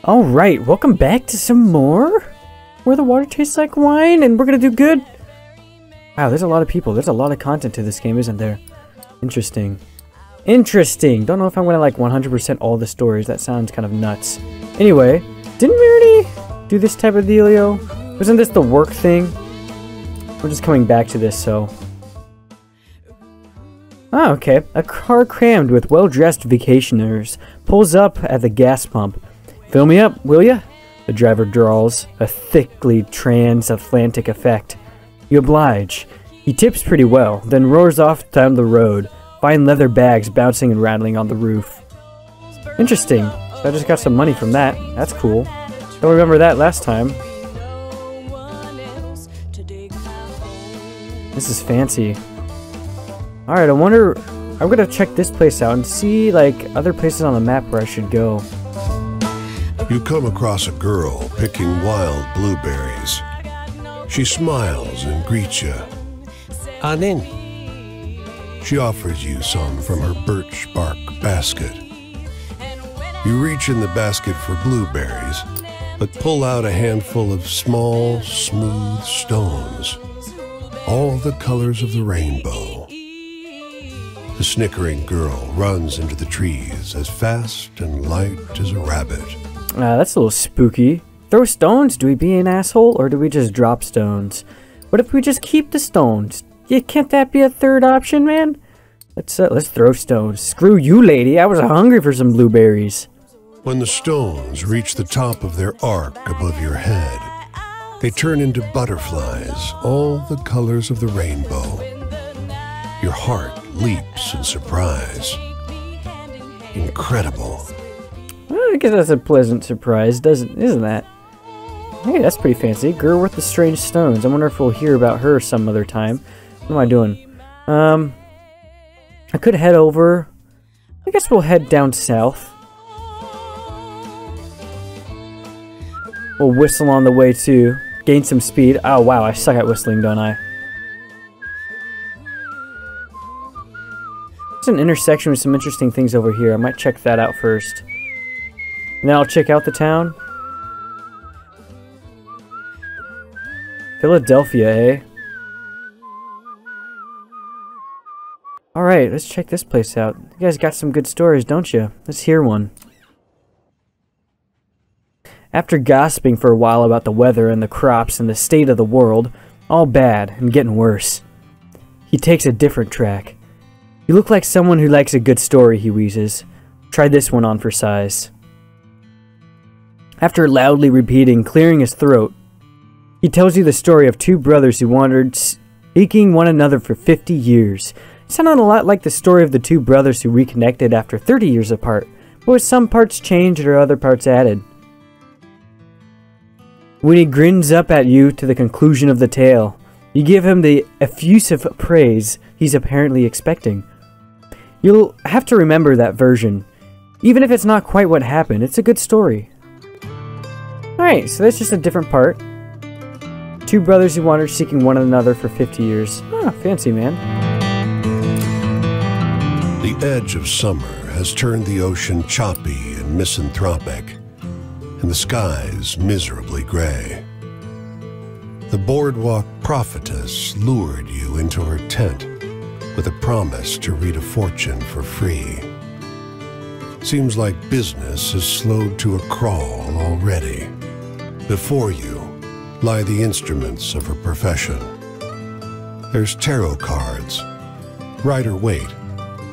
Alright, welcome back to some more Where the Water Tastes Like Wine, and we're gonna do good. Wow, there's a lot of people. There's a lot of content to this game, isn't there? Interesting. Interesting. Don't know if I'm gonna like 100% all the stories. That sounds kind of nuts. Anyway, didn't we already do this type of dealio? Wasn't this the work thing? We're just coming back to this, so... Oh, okay. A car crammed with well-dressed vacationers pulls up at the gas pump. Fill me up, will ya? The driver drawls, a thickly transatlantic effect. You oblige. He tips pretty well, then roars off down the road, fine leather bags bouncing and rattling on the roof. Interesting. So I just got some money from that. That's cool. Don't remember that last time. This is fancy. Alright, I wonder... I'm gonna check this place out and see, like, other places on the map where I should go. You come across a girl picking wild blueberries. She smiles and greets you. In. She offers you some from her birch bark basket. You reach in the basket for blueberries, but pull out a handful of small, smooth stones. All the colors of the rainbow. The snickering girl runs into the trees as fast and light as a rabbit. That's a little spooky. Throw stones? Do we be an asshole, or do we just drop stones? What if we just keep the stones? Yeah, can't that be a third option, man? Let's throw stones. Screw you, lady. I was hungry for some blueberries. When the stones reach the top of their arc above your head, they turn into butterflies, all the colors of the rainbow. Your heart leaps in surprise. Incredible. Well, I guess that's a pleasant surprise, isn't that? Hey, that's pretty fancy. Girl with the strange stones. I wonder if we'll hear about her some other time. What am I doing? I could head over. I guess we'll head down south. We'll whistle on the way too. Gain some speed. Oh wow, I suck at whistling, don't I? There's an intersection with some interesting things over here. I might check that out first. And then I'll check out the town. Philadelphia, eh? Alright, let's check this place out. You guys got some good stories, don't you? Let's hear one. After gossiping for a while about the weather and the crops and the state of the world, all bad and getting worse, he takes a different track. You look like someone who likes a good story, he wheezes. Try this one on for size. After loudly repeating, clearing his throat, he tells you the story of two brothers who wandered seeking one another for 50 years. It sounded a lot like the story of the two brothers who reconnected after 30 years apart, but with some parts changed or other parts added. When he grins up at you to the conclusion of the tale, you give him the effusive praise he's apparently expecting. You'll have to remember that version. Even if it's not quite what happened, it's a good story. Alright, so that's just a different part. Two brothers who wandered seeking one another for 50 years. Ah, fancy, man. The edge of summer has turned the ocean choppy and misanthropic, and the skies miserably gray. The boardwalk prophetess lured you into her tent with a promise to read a fortune for free. Seems like business has slowed to a crawl already. Before you lie the instruments of her profession. There's tarot cards, Rider-Waite,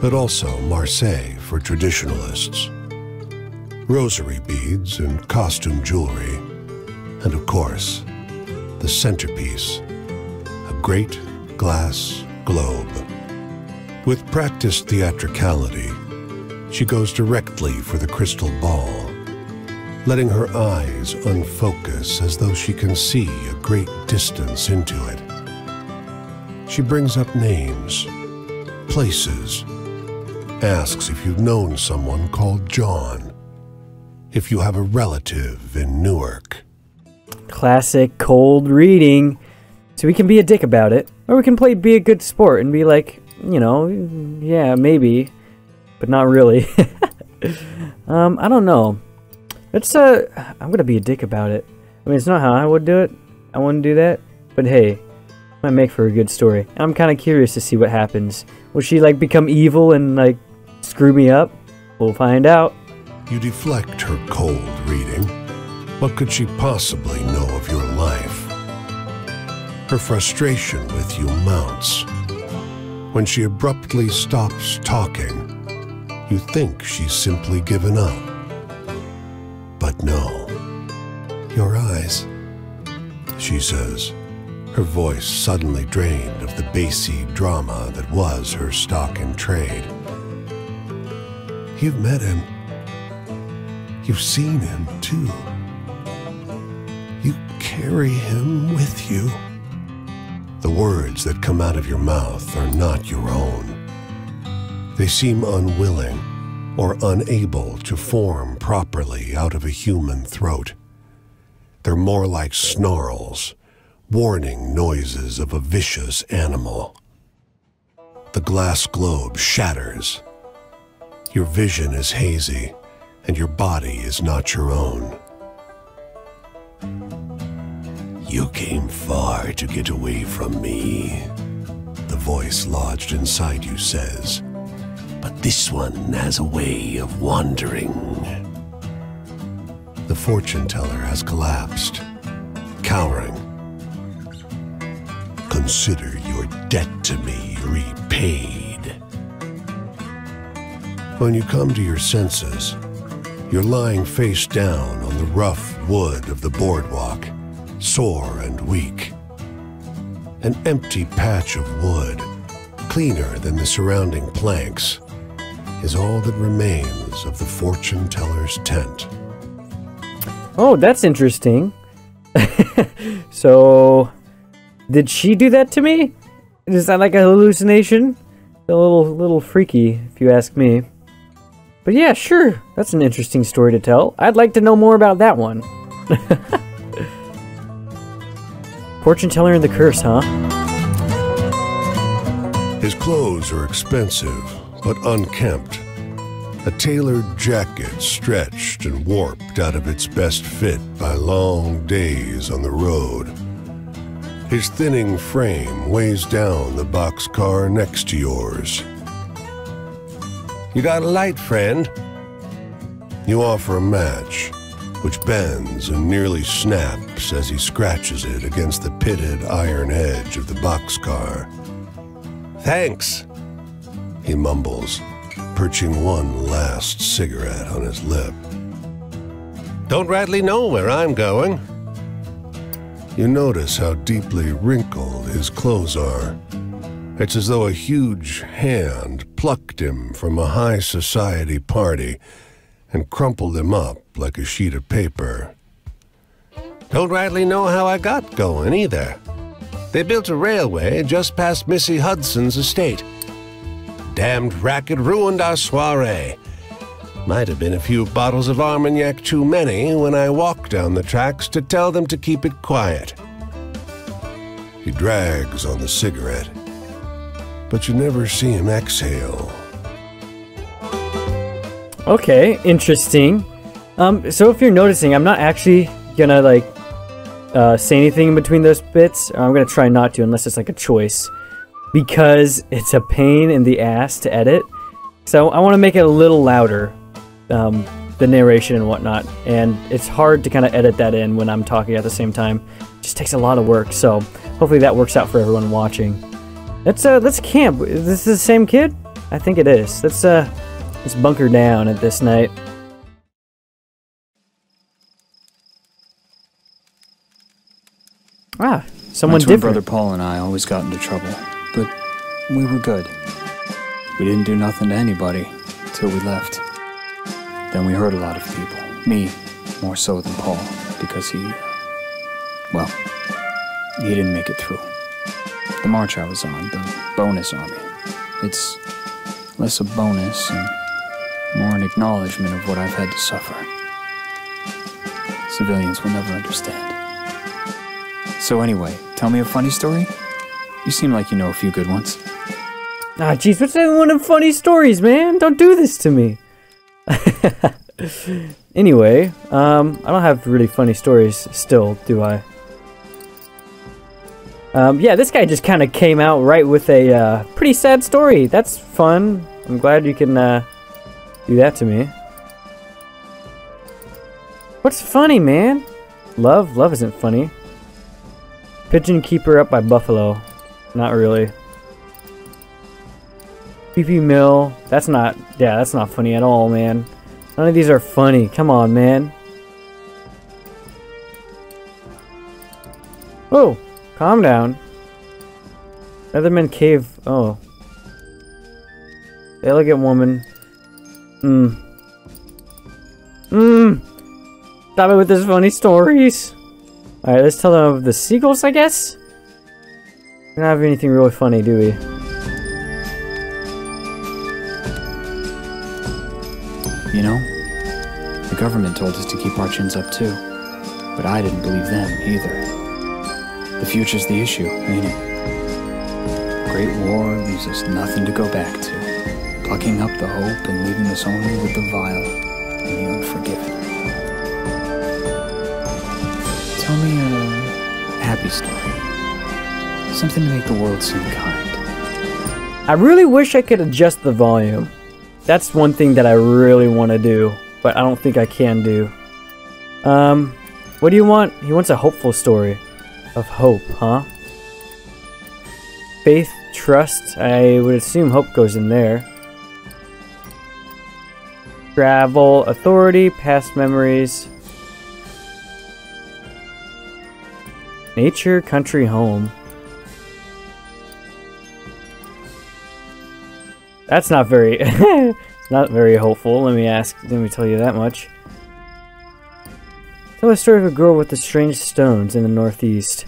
but also Marseille for traditionalists. Rosary beads and costume jewelry, and of course, the centerpiece, a great glass globe. With practiced theatricality, she goes directly for the crystal ball, letting her eyes unfocus as though she can see a great distance into it. She brings up names, places, asks if you've known someone called John, if you have a relative in Newark. Classic cold reading. So we can be a dick about it, or we can be a good sport and be like, you know, yeah, maybe, but not really. I don't know. It's I'm gonna be a dick about it. I mean, it's not how I would do it. I wouldn't do that. But hey, might make for a good story. I'm kind of curious to see what happens. Will she like become evil and like screw me up? We'll find out. You deflect her cold reading. What could she possibly know of your life? Her frustration with you mounts. When she abruptly stops talking, you think she's simply given up. But no. Your eyes, she says, her voice suddenly drained of the bassy drama that was her stock in trade. You've met him. You've seen him, too. You carry him with you. The words that come out of your mouth are not your own. They seem unwilling or unable to form properly out of a human throat. They're more like snarls, warning noises of a vicious animal. The glass globe shatters. Your vision is hazy, and your body is not your own. You came far to get away from me, the voice lodged inside you says. But this one has a way of wandering. The fortune teller has collapsed, cowering. Consider your debt to me repaid. When you come to your senses, you're lying face down on the rough wood of the boardwalk, sore and weak. An empty patch of wood, cleaner than the surrounding planks, is all that remains of the fortune teller's tent. Oh, that's interesting. So, did she do that to me? Is that like a hallucination? A little freaky, if you ask me. But yeah, sure. That's an interesting story to tell. I'd like to know more about that one. Fortune teller and the curse, huh? His clothes are expensive, but unkempt. A tailored jacket stretched and warped out of its best fit by long days on the road. His thinning frame weighs down the boxcar next to yours. You got a light, friend? You offer a match, which bends and nearly snaps as he scratches it against the pitted iron edge of the boxcar. Thanks, he mumbles, perching one last cigarette on his lip. Don't rightly know where I'm going. You notice how deeply wrinkled his clothes are. It's as though a huge hand plucked him from a high society party and crumpled him up like a sheet of paper. Don't rightly know how I got going, either. They built a railway just past Missy Hudson's estate. Damned racket ruined our soiree. Might have been a few bottles of Armagnac too many when I walked down the tracks to tell them to keep it quiet. He drags on the cigarette, but you never see him exhale. Okay, interesting. So if you're noticing, I'm not actually gonna like say anything in between those bits. I'm gonna try not to unless it's like a choice, because it's a pain in the ass to edit. So I want to make it a little louder, the narration and whatnot, and it's hard to kind of edit that in when I'm talking at the same time. It just takes a lot of work. So hopefully that works out for everyone watching. Let's camp. Is this the same kid? I think it is. Let's bunker down at this night. Ah, someone My twin different. brother Paul and I always got into trouble, but we were good. We didn't do nothing to anybody till we left. Then we hurt a lot of people. Me, more so than Paul, because he didn't make it through. The march I was on, the bonus army, it's less a bonus and more an acknowledgement of what I've had to suffer. Civilians will never understand. So anyway, tell me a funny story? You seem like you know a few good ones. Ah, jeez, what's that one of funny stories, man? Don't do this to me. Anyway, I don't have really funny stories still, do I? Yeah, this guy just kind of came out right with a pretty sad story. That's fun. I'm glad you can do that to me. What's funny, man? Love? Love isn't funny. Pigeon Keeper Up by Buffalo. Not really. PP Mill. That's not... Yeah, that's not funny at all, man. None of these are funny. Come on, man. Whoa! Calm down. Netherman Cave. Oh. Elegant woman. Stop it with these funny stories. Alright, let's tell them of the seagulls, I guess? We don't have anything really funny, do we? You know, the government told us to keep our chins up too. But I didn't believe them either. The future's the issue, ain't it? Great War leaves us nothing to go back to. Plucking up the hope and leaving us only with the vile and the unforgiven. Tell me a happy story. Something to make the world seem kind. I really wish I could adjust the volume. That's one thing that I really want to do, but I don't think I can do. What do you want? He wants a hopeful story. Of hope, huh? Faith, trust, I would assume hope goes in there. Travel, authority, past memories. Nature, country, home. That's not very not very hopeful, let me tell you that much. Tell the story of a girl with the strange stones in the northeast.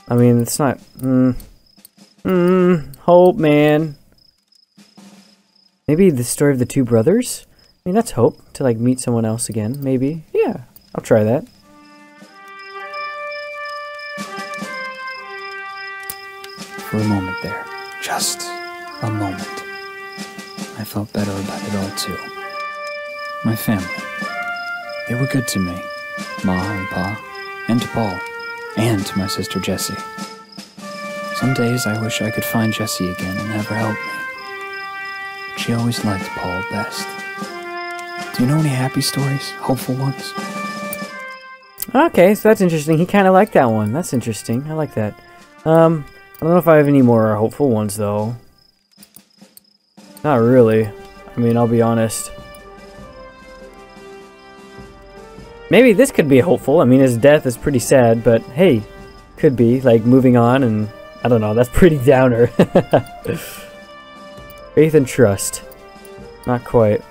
I mean, it's not hope, man. Maybe the story of the two brothers? I mean, that's hope to like meet someone else again, maybe. Yeah, I'll try that. For a moment there, just a moment, I felt better about it all too. My family, they were good to me. Ma and Pa, and to Paul, and to my sister Jessie. Some days I wish I could find Jessie again and have her help me. But she always liked Paul best. Do you know any happy stories? Hopeful ones? Okay, so that's interesting. He kind of liked that one. That's interesting. I like that. I don't know if I have any more hopeful ones, though. Not really. I mean, I'll be honest. Maybe this could be hopeful. I mean, his death is pretty sad, but hey, could be. Like, moving on, and I don't know. That's pretty downer. Faith and trust. Not quite.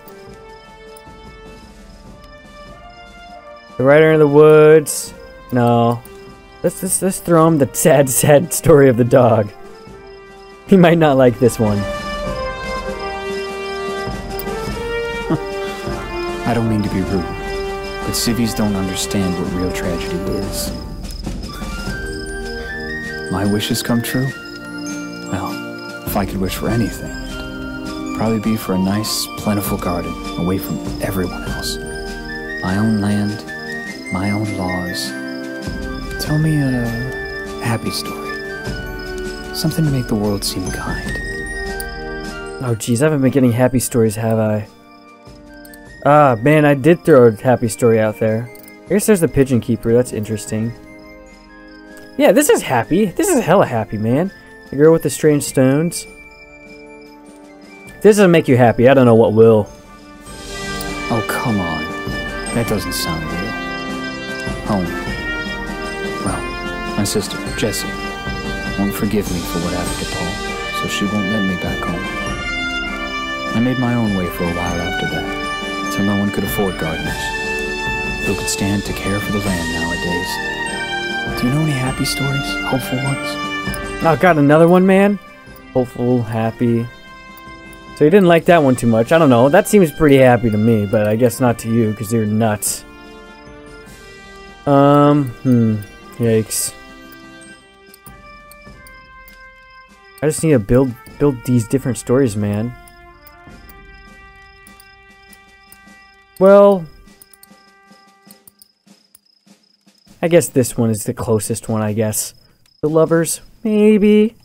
The Rider in the Woods. No. Let's throw him the sad story of the dog. He might not like this one. I don't mean to be rude, but civvies don't understand what real tragedy is. My wishes come true? Well, if I could wish for anything, it'd probably be for a nice, plentiful garden, away from everyone else. My own land, my own laws. Tell me a happy story. Something to make the world seem kind. Oh geez, I haven't been getting happy stories, have I? Ah, man, I did throw a happy story out there. I guess there's the Pigeon Keeper, that's interesting. Yeah, this is happy. This is hella happy, man. The girl with the strange stones. If this doesn't make you happy, I don't know what will. Oh, come on. That doesn't sound real. Home. Well, my sister, Jessie, won't forgive me for what happened to Paul, so she won't let me back home. I made my own way for a while after that, till no one could afford gardeners who could stand to care for the land nowadays. Do you know any happy stories? Hopeful ones? Oh, got another one, man? Hopeful, happy. So you didn't like that one too much. I don't know. That seems pretty happy to me, but I guess not to you, because you're nuts. Yikes. I just need to build these different stories, man. Well, I guess this one is the closest one, I guess. The lovers, maybe.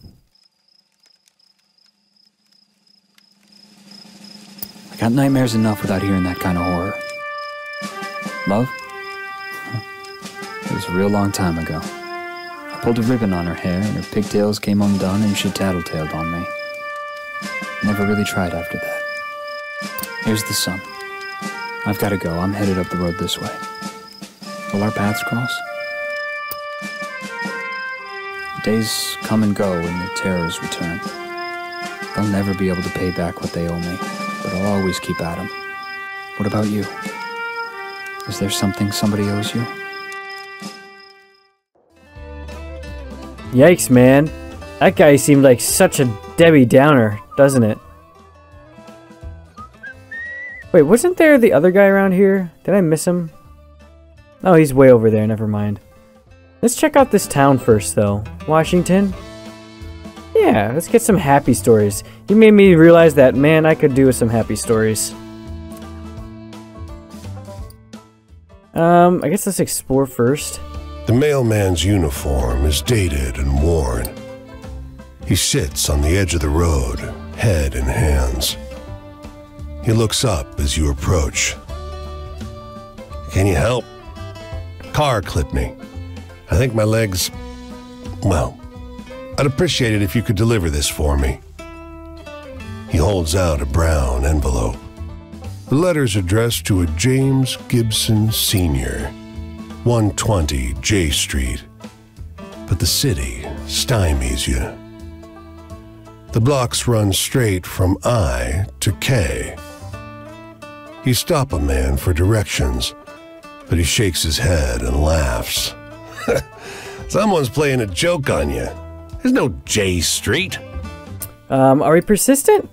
I got nightmares enough without hearing that kind of horror. Love? It was a real long time ago. I pulled a ribbon on her hair and her pigtails came undone and she tattletaled on me. Never really tried after that. Here's the sun. I've got to go. I'm headed up the road this way. Will our paths cross? Days come and go and the terrors return. They'll never be able to pay back what they owe me, but I'll always keep at them. What about you? Is there something somebody owes you? Yikes, man. That guy seemed like such a Debbie Downer, doesn't it? Wait, wasn't there the other guy around here? Did I miss him? Oh, he's way over there, never mind. Let's check out this town first, though. Washington? Yeah, let's get some happy stories. You made me realize that, man, I could do with some happy stories. I guess let's explore first. The mailman's uniform is dated and worn. He sits on the edge of the road, head in hands. He looks up as you approach. Can you help? Car clipped me. I think my legs... Well, I'd appreciate it if you could deliver this for me. He holds out a brown envelope. The letter's addressed to a James Gibson Sr., 120 J Street. But the city stymies you. The blocks run straight from I to K. You stop a man for directions, but he shakes his head and laughs. Someone's playing a joke on you. There's no J Street. Are we persistent?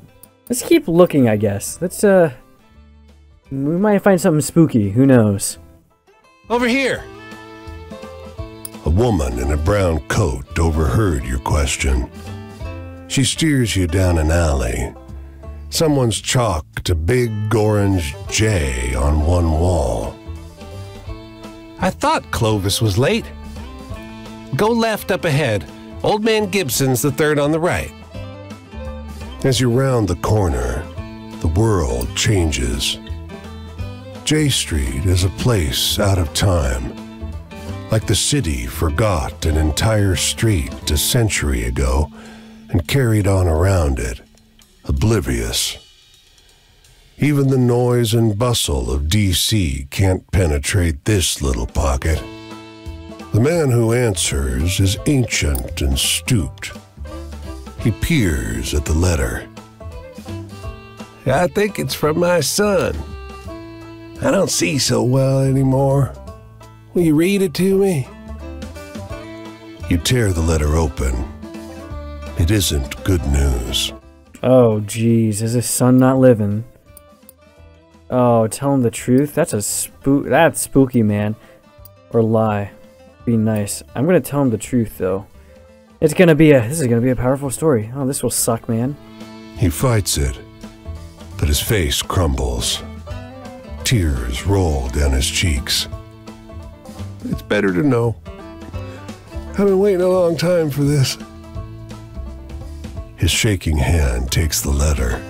Let's keep looking, I guess. Let's, we might find something spooky, who knows? Over here. A woman in a brown coat overheard your question. She steers you down an alley. Someone's chalked a big orange J on one wall. I thought Clovis was late. Go left up ahead. Old Man Gibson's the third on the right. As you round the corner, the world changes. J Street is a place out of time. Like the city forgot an entire street a century ago and carried on around it, oblivious. Even the noise and bustle of D.C. can't penetrate this little pocket. The man who answers is ancient and stooped. He peers at the letter. I think it's from my son. I don't see so well anymore. Will you read it to me? You tear the letter open. It isn't good news. Oh, jeez, is his son not living? Oh, tell him the truth? That's that's spooky, man. Or lie. Be nice. I'm gonna tell him the truth, though. This is gonna be a powerful story. Oh, this will suck, man. He fights it, but his face crumbles. Tears roll down his cheeks. It's better to know. I've been waiting a long time for this. His shaking hand takes the letter.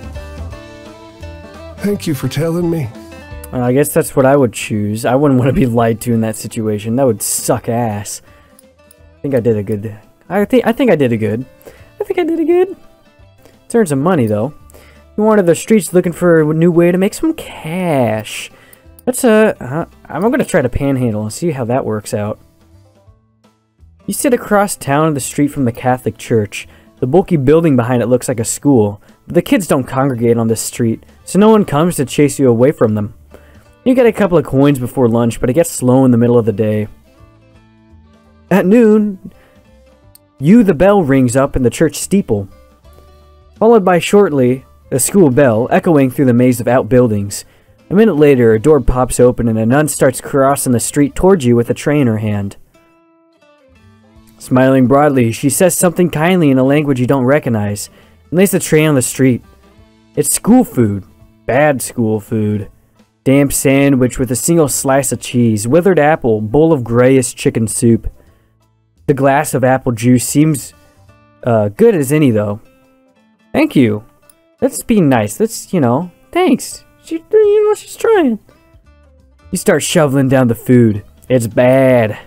Thank you for telling me. I guess that's what I would choose. I wouldn't want to be lied to in that situation. That would suck ass. I think I did a good... I think I did a good. I think I did a good. Let's earn some money, though. We wanted the streets looking for a new way to make some cash. Let's, I'm gonna try to panhandle and see how that works out. You sit across town on the street from the Catholic church. The bulky building behind it looks like a school, but the kids don't congregate on this street, so no one comes to chase you away from them. You get a couple of coins before lunch, but it gets slow in the middle of the day. At noon, the bell rings up in the church steeple, followed by shortly the school bell echoing through the maze of outbuildings. A minute later, a door pops open and a nun starts crossing the street towards you with a tray in her hand. Smiling broadly, she says something kindly in a language you don't recognize, and lays the tray on the street. It's school food. Bad school food. Damp sandwich with a single slice of cheese, withered apple, bowl of grayish chicken soup. The glass of apple juice seems good as any, though. Thank you. Let's be nice. Let's, thanks. She's trying. You start shoveling down the food. It's bad.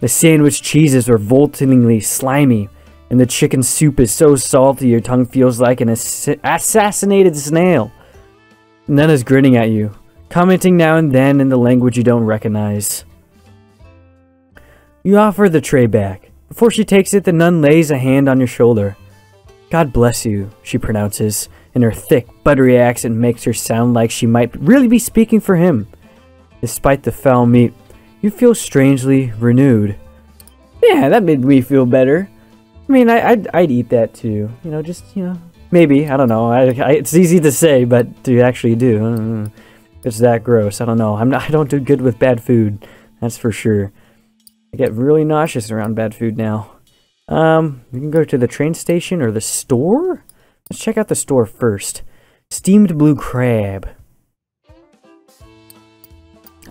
The sandwich cheeses are revoltingly slimy, and the chicken soup is so salty your tongue feels like an assassinated snail. Nana's grinning at you, commenting now and then in the language you don't recognize. You offer the tray back. Before she takes it, the nun lays a hand on your shoulder. God bless you, she pronounces, and her thick, buttery accent makes her sound like she might really be speaking for him. Despite the foul meat, you feel strangely renewed. Yeah, that made me feel better. I mean, I'd eat that too. Maybe. I don't know. It's easy to say, but to actually do, I don't know. It's that gross. I don't know. I don't do good with bad food. That's for sure. I get really nauseous around bad food now. We can go to the train station or the store. Let's check out the store first. Steamed blue crab.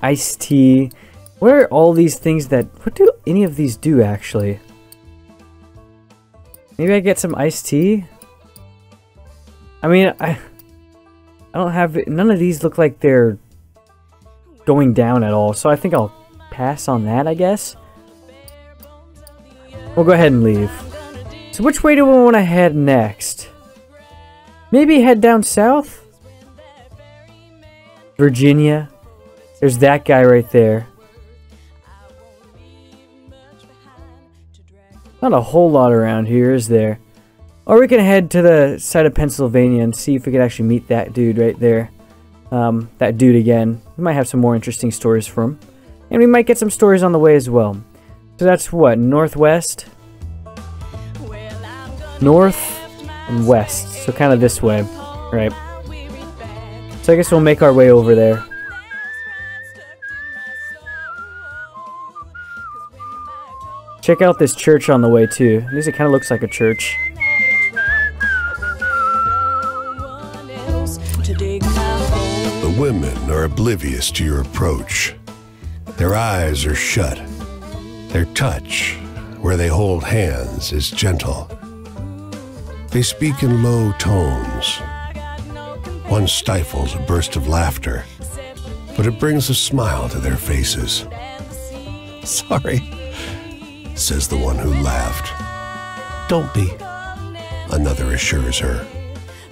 Iced tea. What are all these things what do any of these do, actually? Maybe I get some iced tea? I mean, I don't have... None of these look like they're going down at all, so I think I'll pass on that, I guess. We'll go ahead and leave. So which way do we want to head next? Maybe head down south? Virginia? There's that guy right there. Not a whole lot around here, is there? Or we can head to the side of Pennsylvania and see if we could actually meet that dude right there. That dude again. We might have some more interesting stories for him. And we might get some stories on the way as well. So that's what? Northwest? North and west. So kind of this way. Right. So I guess we'll make our way over there. Check out this church on the way too. At least it kind of looks like a church. The women are oblivious to your approach. Their eyes are shut. Their touch, where they hold hands, is gentle. They speak in low tones. One stifles a burst of laughter, but it brings a smile to their faces. Sorry, says the one who laughed. Don't be, another assures her.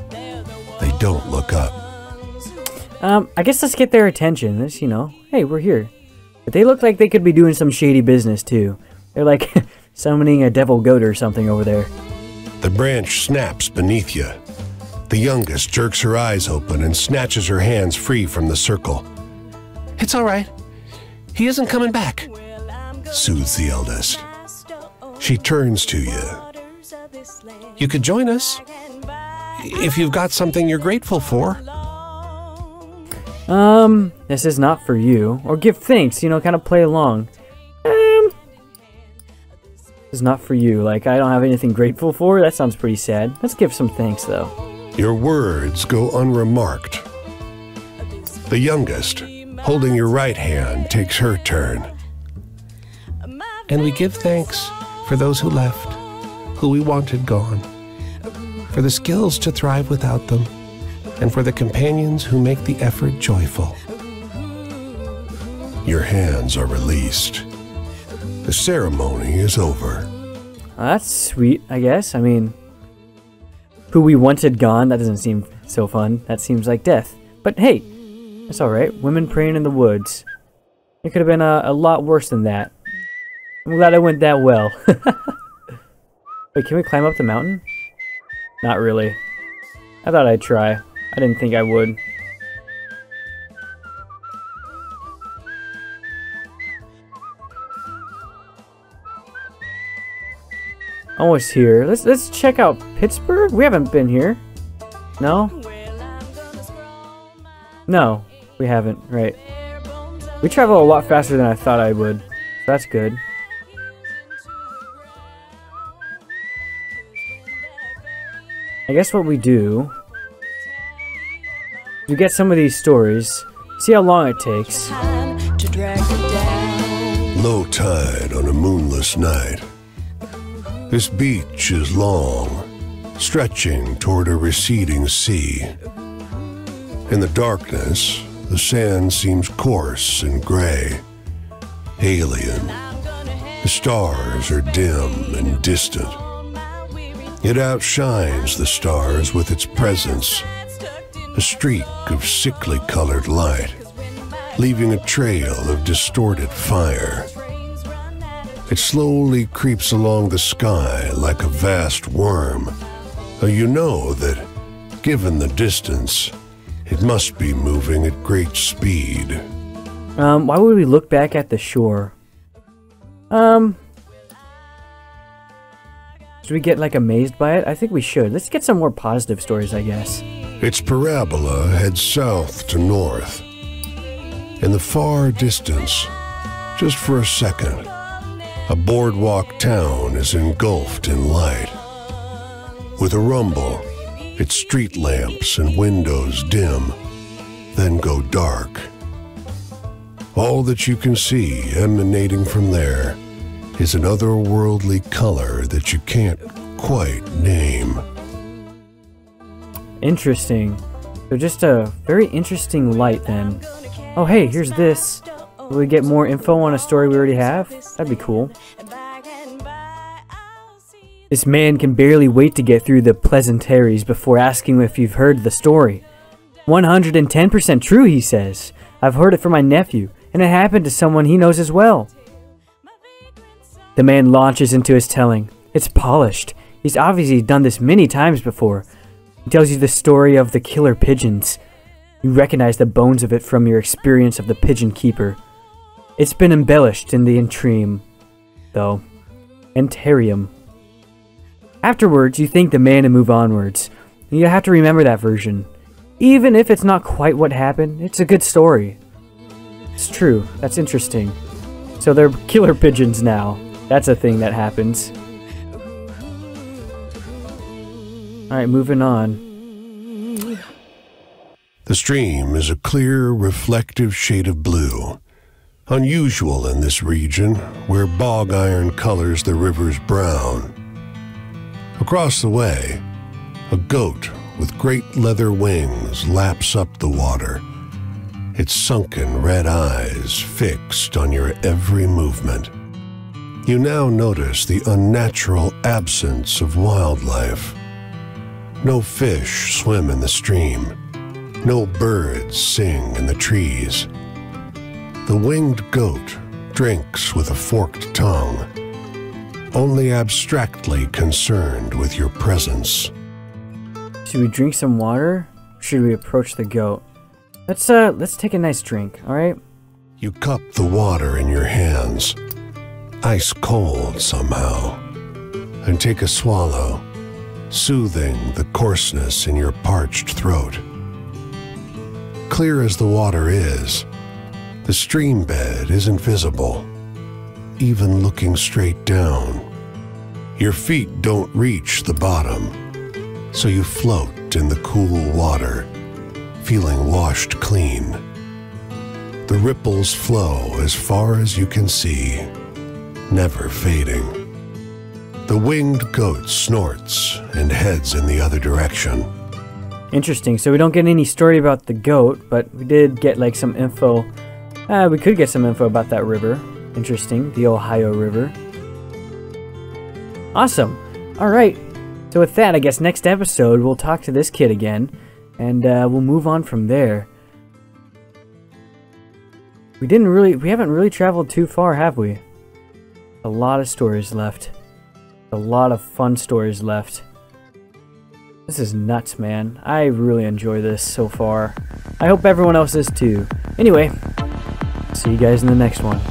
They don't look up. I guess let's get their attention. Let's, hey, we're here. But they look like they could be doing some shady business too. They're like summoning a devil goat or something over there. The branch snaps beneath you. The youngest jerks her eyes open and snatches her hands free from the circle. It's all right. He isn't coming back, soothes the eldest. She turns to you. You could join us if you've got something you're grateful for. This is not for you. Or give thanks, kind of play along. This is not for you. Like, I don't have anything grateful for. That sounds pretty sad. Let's give some thanks, though. Your words go unremarked. The youngest, holding your right hand, takes her turn. And we give thanks for those who left, who we wanted gone, for the skills to thrive without them, and for the companions who make the effort joyful. Your hands are released. The ceremony is over. That's sweet, I guess. I mean, who we wanted gone, that doesn't seem so fun. That seems like death. But hey, that's alright. Women praying in the woods. It could have been a lot worse than that. I'm glad it went that well. Wait, can we climb up the mountain? Not really. I thought I'd try. I didn't think I would. Almost here. Let's check out Pittsburgh. We haven't been here. No? No, we haven't. Right. We travel a lot faster than I thought I would. So that's good. I guess what we do, we get some of these stories, See how long it takes. Low tide on a moonless night. This beach is long, stretching toward a receding sea. In the darkness, the sand seems coarse and gray, alien. The stars are dim and distant. It outshines the stars with its presence, a streak of sickly colored light, leaving a trail of distorted fire. It slowly creeps along the sky like a vast worm. You know that, given the distance, it must be moving at great speed. Why would we look back at the shore? Should we get, like, amazed by it? I think we should. Let's get some more positive stories, I guess. Its parabola heads south to north. In the far distance, just for a second, a boardwalk town is engulfed in light. With a rumble, its street lamps and windows dim, then go dark. All that you can see emanating from there is an otherworldly color that you can't quite name. Interesting. So just a very interesting light then. Oh hey, here's this. Will we get more info on a story we already have? That'd be cool. This man can barely wait to get through the pleasantries before asking if you've heard the story. 110% true, he says. I've heard it from my nephew, and it happened to someone he knows as well. The man launches into his telling. It's polished. He's obviously done this many times before. He tells you the story of the killer pigeons. You recognize the bones of it from your experience of the pigeon keeper. It's been embellished in the interim, though. Entarium. Afterwards, you thank the man and move onwards. You have to remember that version. Even if it's not quite what happened, it's a good story. It's true. That's interesting. So they're killer pigeons now. That's a thing that happens. Alright, moving on. The stream is a clear, reflective shade of blue, unusual in this region where bog iron colors the river's brown. Across the way, a goat with great leather wings laps up the water, its sunken red eyes fixed on your every movement. You now notice the unnatural absence of wildlife. No fish swim in the stream. No birds sing in the trees. The winged goat drinks with a forked tongue, only abstractly concerned with your presence. Should we drink some water? Or should we approach the goat? Let's take a nice drink, alright? You cup the water in your hands, ice cold somehow, and take a swallow, soothing the coarseness in your parched throat. Clear as the water is, the stream bed isn't visible, even looking straight down. Your feet don't reach the bottom, so you float in the cool water, feeling washed clean. The ripples flow as far as you can see, never fading. The winged goat snorts and heads in the other direction. Interesting. So we don't get any story about the goat, but we did get like some info. We could get some info about that river. Interesting. The Ohio River. Awesome. Alright. So with that, I guess next episode we'll talk to this kid again. And we'll move on from there. We haven't really traveled too far, have we? A lot of stories left. A lot of fun stories left. This is nuts, man. I really enjoy this so far. I hope everyone else is too. Anyway, see you guys in the next one.